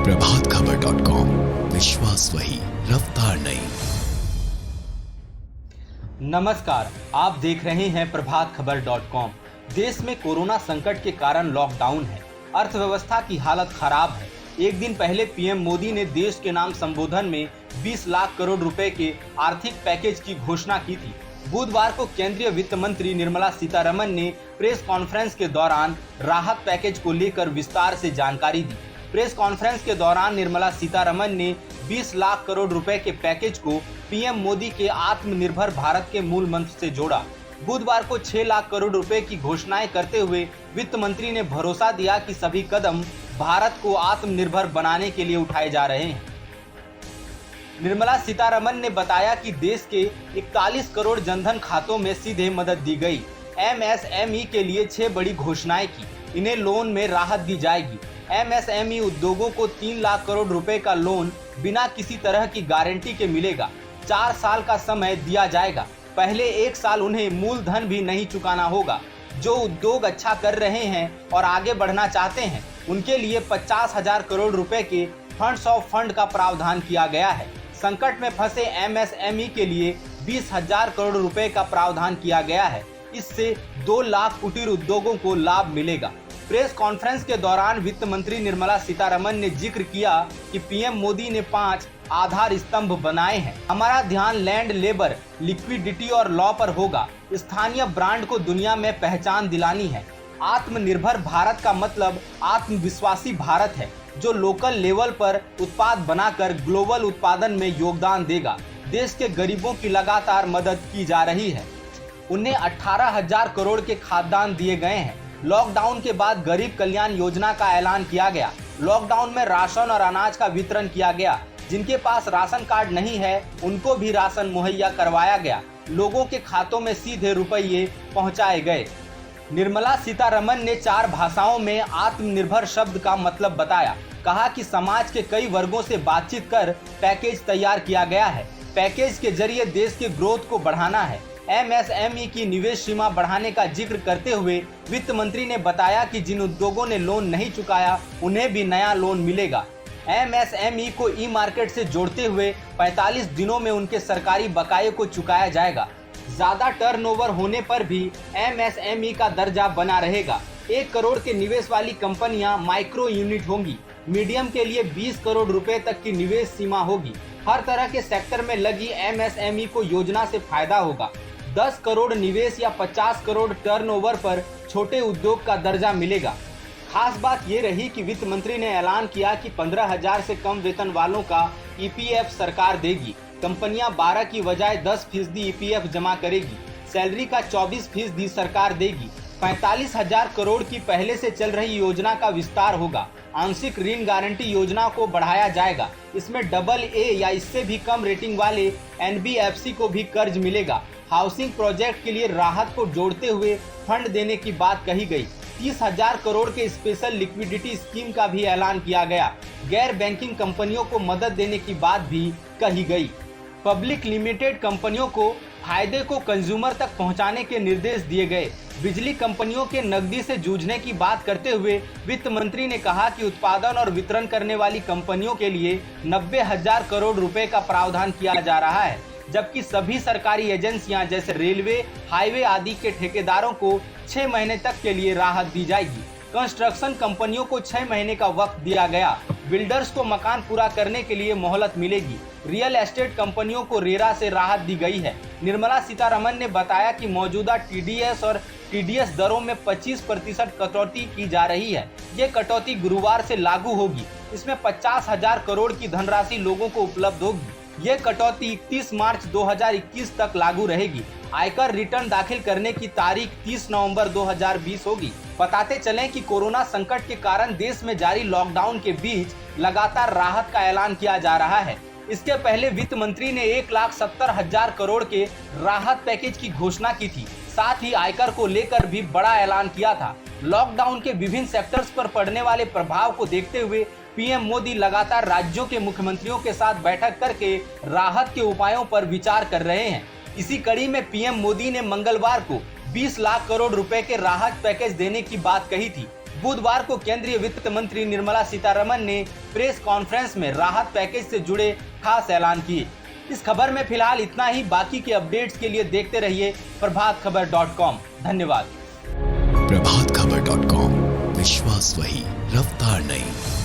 प्रभातखबर.com, विश्वास वही, रफ्तार नहीं। नमस्कार, आप देख रहे हैं प्रभातखबर.com। देश में कोरोना संकट के कारण लॉकडाउन है, अर्थव्यवस्था की हालत खराब है। एक दिन पहले पीएम मोदी ने देश के नाम संबोधन में 20 लाख करोड़ रुपए के आर्थिक पैकेज की घोषणा की थी। बुधवार को केंद्रीय वित्त मंत्री निर्मला सीतारमण ने प्रेस कॉन्फ्रेंस के दौरान राहत पैकेज को लेकर विस्तार से जानकारी दी। प्रेस कॉन्फ्रेंस के दौरान निर्मला सीतारमण ने 20 लाख करोड़ रुपए के पैकेज को पीएम मोदी के आत्मनिर्भर भारत के मूल मंत्र से जोड़ा। बुधवार को 6 लाख करोड़ रुपए की घोषणाएं करते हुए वित्त मंत्री ने भरोसा दिया कि सभी कदम भारत को आत्मनिर्भर बनाने के लिए उठाए जा रहे हैं। निर्मला सीतारमण ने बताया कि देश के 41 करोड़ जनधन खातों में सीधे मदद दी गई। एमएसएमई के लिए 6 बड़ी घोषणाएं की। इन्हें लोन में राहत दी जाएगी। एमएसएमई उद्योगों को 3 लाख करोड़ रुपए का लोन बिना किसी तरह की गारंटी के मिलेगा। 4 साल का समय दिया जाएगा। पहले 1 साल उन्हें मूलधन भी नहीं चुकाना होगा। जो उद्योग अच्छा कर रहे हैं और आगे बढ़ना चाहते हैं, उनके लिए 50,000 करोड़ रुपए के फंड्स ऑफ फंड का प्रावधान किया गया है। संकट में फंसे एमएसएमई के लिए 20,000 करोड़ रुपए का प्रावधान किया गया है। इससे 2 लाख कुटीर उद्योगों को लाभ मिलेगा। प्रेस कॉन्फ्रेंस के दौरान वित्त मंत्री निर्मला सीतारमण ने जिक्र किया कि पीएम मोदी ने 5 आधार स्तंभ बनाए हैं। हमारा ध्यान लैंड, लेबर, लिक्विडिटी और लॉ पर होगा। स्थानीय ब्रांड को दुनिया में पहचान दिलानी है। आत्मनिर्भर भारत का मतलब आत्मविश्वासी भारत है, जो लोकल लेवल पर उत्पाद बनाकर ग्लोबल उत्पादन में योगदान देगा। देश के गरीबों की लगातार मदद की जा रही है। उन्हें 18,000 करोड़ के खाद्यान्न दिए गए हैं। लॉकडाउन के बाद गरीब कल्याण योजना का ऐलान किया गया। लॉकडाउन में राशन और अनाज का वितरण किया गया। जिनके पास राशन कार्ड नहीं है, उनको भी राशन मुहैया करवाया गया। लोगों के खातों में सीधे रुपये पहुंचाए गए। निर्मला सीतारमण ने 4 भाषाओं में आत्मनिर्भर शब्द का मतलब बताया। कहा कि समाज के कई वर्गों से बातचीत कर पैकेज तैयार किया गया है। पैकेज के जरिए देश के ग्रोथ को बढ़ाना है। एमएसएमई की निवेश सीमा बढ़ाने का जिक्र करते हुए वित्त मंत्री ने बताया कि जिन उद्योगों ने लोन नहीं चुकाया, उन्हें भी नया लोन मिलेगा। एमएसएमई को ई मार्केट से जोड़ते हुए 45 दिनों में उनके सरकारी बकाये को चुकाया जाएगा। ज्यादा टर्नओवर होने पर भी एमएसएमई का दर्जा बना रहेगा। 1 करोड़ के निवेश वाली कंपनियां माइक्रो यूनिट होंगी। मीडियम के लिए 20 करोड़ रुपए तक की निवेश सीमा होगी। हर तरह के सेक्टर में लगी एमएसएमई को योजना से फायदा होगा। 10 करोड़ निवेश या 50 करोड़ टर्नओवर पर छोटे उद्योग का दर्जा मिलेगा। खास बात ये रही कि वित्त मंत्री ने ऐलान किया कि 15,000 से कम वेतन वालों का ईपीएफ सरकार देगी। कंपनियां 12 की बजाय 10% ईपीएफ जमा करेगी। सैलरी का 24% सरकार देगी। 45,000 करोड़ की पहले से चल रही योजना का विस्तार होगा। आंशिक ऋण गारंटी योजना को बढ़ाया जाएगा। इसमें AA या इससे भी कम रेटिंग वाले एनबीएफसी को भी कर्ज मिलेगा। हाउसिंग प्रोजेक्ट के लिए राहत को जोड़ते हुए फंड देने की बात कही गई। 30,000 करोड़ के स्पेशल लिक्विडिटी स्कीम का भी ऐलान किया गया। गैर बैंकिंग कंपनियों को मदद देने की बात भी कही गई। पब्लिक लिमिटेड कंपनियों को फायदे को कंज्यूमर तक पहुंचाने के निर्देश दिए गए। बिजली कंपनियों के नकदी से जूझने की बात करते हुए वित्त मंत्री ने कहा कि उत्पादन और वितरण करने वाली कंपनियों के लिए 90,000 करोड़ रुपए का प्रावधान किया जा रहा है, जबकि सभी सरकारी एजेंसियां जैसे रेलवे, हाईवे आदि के ठेकेदारों को 6 महीने तक के लिए राहत दी जाएगी। कंस्ट्रक्शन कंपनियों को 6 महीने का वक्त दिया गया। बिल्डर्स को मकान पूरा करने के लिए मोहलत मिलेगी। रियल एस्टेट कंपनियों को रेरा से राहत दी गई है। निर्मला सीतारमण ने बताया कि मौजूदा टीडीएस और टीडीएस दरों में 25% कटौती की जा रही है। ये कटौती गुरुवार से लागू होगी। इसमें 50,000 करोड़ की धनराशि लोगों को उपलब्ध होगी। ये कटौती 31 मार्च 2021 तक लागू रहेगी। आयकर रिटर्न दाखिल करने की तारीख 30 नवंबर 2020 होगी। बताते चलें कि कोरोना संकट के कारण देश में जारी लॉकडाउन के बीच लगातार राहत का ऐलान किया जा रहा है। इसके पहले वित्त मंत्री ने 1,70,000 करोड़ के राहत पैकेज की घोषणा की थी। साथ ही आयकर को लेकर भी बड़ा ऐलान किया था। लॉकडाउन के विभिन्न सेक्टर्स पर पड़ने वाले प्रभाव को देखते हुए पीएम मोदी लगातार राज्यों के मुख्यमंत्रियों के साथ बैठक करके राहत के उपायों पर विचार कर रहे हैं। इसी कड़ी में पीएम मोदी ने मंगलवार को 20 लाख करोड़ रुपए के राहत पैकेज देने की बात कही थी। बुधवार को केंद्रीय वित्त मंत्री निर्मला सीतारमण ने प्रेस कॉन्फ्रेंस में राहत पैकेज से जुड़े खास ऐलान किए। इस खबर में फिलहाल इतना ही। बाकी के अपडेट्स के लिए देखते रहिए प्रभातखबर.com। धन्यवाद। प्रभातखबर.com, विश्वास वही, रफ्तार नहीं।